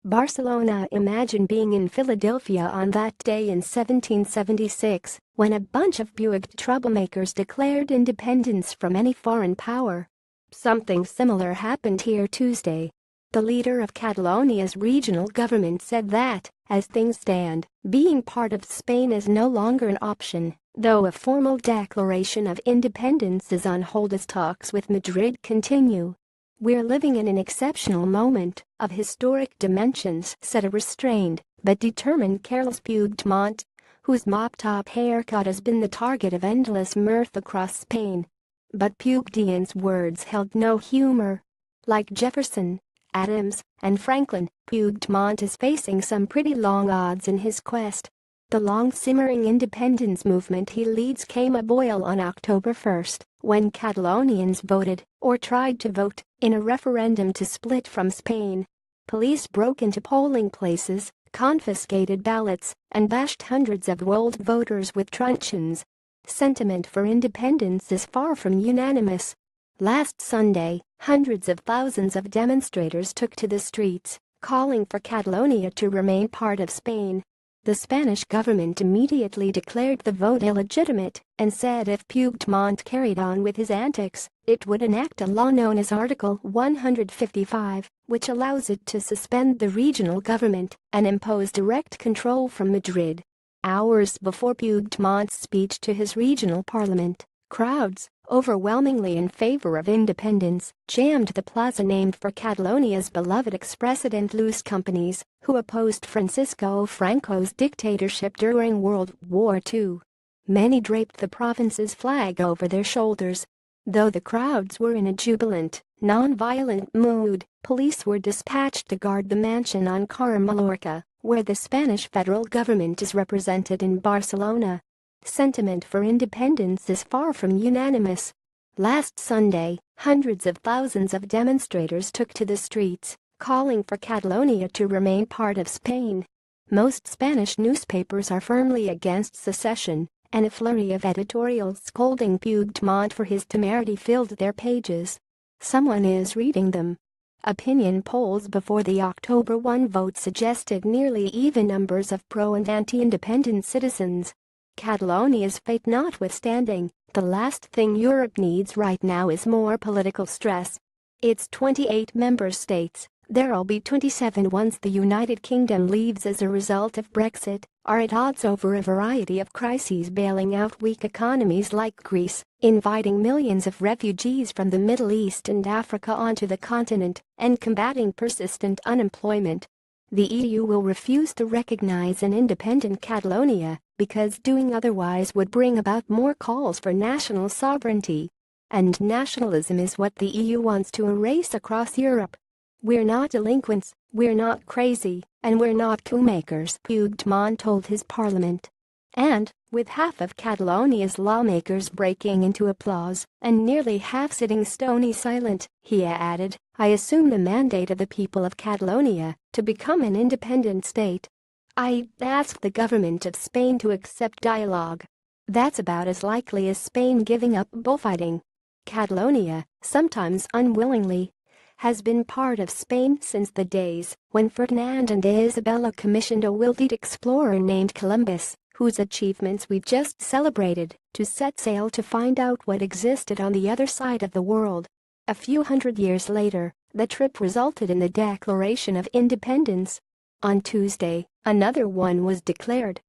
Barcelona. Imagine being in Philadelphia on that day in 1776 when a bunch of Buick troublemakers declared independence from any foreign power. Something similar happened here Tuesday. The leader of Catalonia's regional government said that, as things stand, being part of Spain is no longer an option, though a formal declaration of independence is on hold as talks with Madrid continue. "We're living in an exceptional moment of historic dimensions," said a restrained but determined Carles Puigdemont, whose mop-top haircut has been the target of endless mirth across Spain. But Puigdemont's words held no humor. Like Jefferson, Adams, and Franklin, Puigdemont is facing some pretty long odds in his quest. The long-simmering independence movement he leads came a boil on October 1st, when Catalonians voted, or tried to vote, in a referendum to split from Spain. Police broke into polling places, confiscated ballots, and bashed hundreds of enrolled voters with truncheons. Sentiment for independence is far from unanimous. Last Sunday, hundreds of thousands of demonstrators took to the streets, calling for Catalonia to remain part of Spain. The Spanish government immediately declared the vote illegitimate and said if Puigdemont carried on with his antics, it would enact a law known as Article 155, which allows it to suspend the regional government and impose direct control from Madrid. Hours before Puigdemont's speech to his regional parliament, crowds, overwhelmingly in favor of independence, jammed the plaza named for Catalonia's beloved ex-president Luis Companys, who opposed Francisco Franco's dictatorship during World War II. Many draped the province's flag over their shoulders. Though the crowds were in a jubilant, non-violent mood, police were dispatched to guard the mansion on Carrer Mallorca, where the Spanish federal government is represented in Barcelona. Sentiment for independence is far from unanimous. Last Sunday, hundreds of thousands of demonstrators took to the streets, calling for Catalonia to remain part of Spain. Most Spanish newspapers are firmly against secession, and a flurry of editorials scolding Puigdemont for his temerity filled their pages. Someone is reading them. Opinion polls before the October 1 vote suggested nearly even numbers of pro- and anti-independent citizens. Catalonia's fate notwithstanding, the last thing Europe needs right now is more political stress. Its 28 member states, there'll be 27 once the United Kingdom leaves as a result of Brexit, are at odds over a variety of crises, bailing out weak economies like Greece, inviting millions of refugees from the Middle East and Africa onto the continent, and combating persistent unemployment. The EU will refuse to recognize an independent Catalonia because doing otherwise would bring about more calls for national sovereignty. And nationalism is what the EU wants to erase across Europe. "We're not delinquents, we're not crazy, and we're not coup-makers," Puigdemont told his parliament. And, with half of Catalonia's lawmakers breaking into applause and nearly half sitting stony silent, he added, "I assume the mandate of the people of Catalonia to become an independent state. I ask the government of Spain to accept dialogue. That's about as likely as Spain giving up bullfighting." Catalonia, sometimes unwillingly, has been part of Spain since the days when Ferdinand and Isabella commissioned a wildeed explorer named Columbus, whose achievements we've just celebrated, to set sail to find out what existed on the other side of the world. A few hundred years later, the trip resulted in the Declaration of Independence. On Tuesday, another one was declared.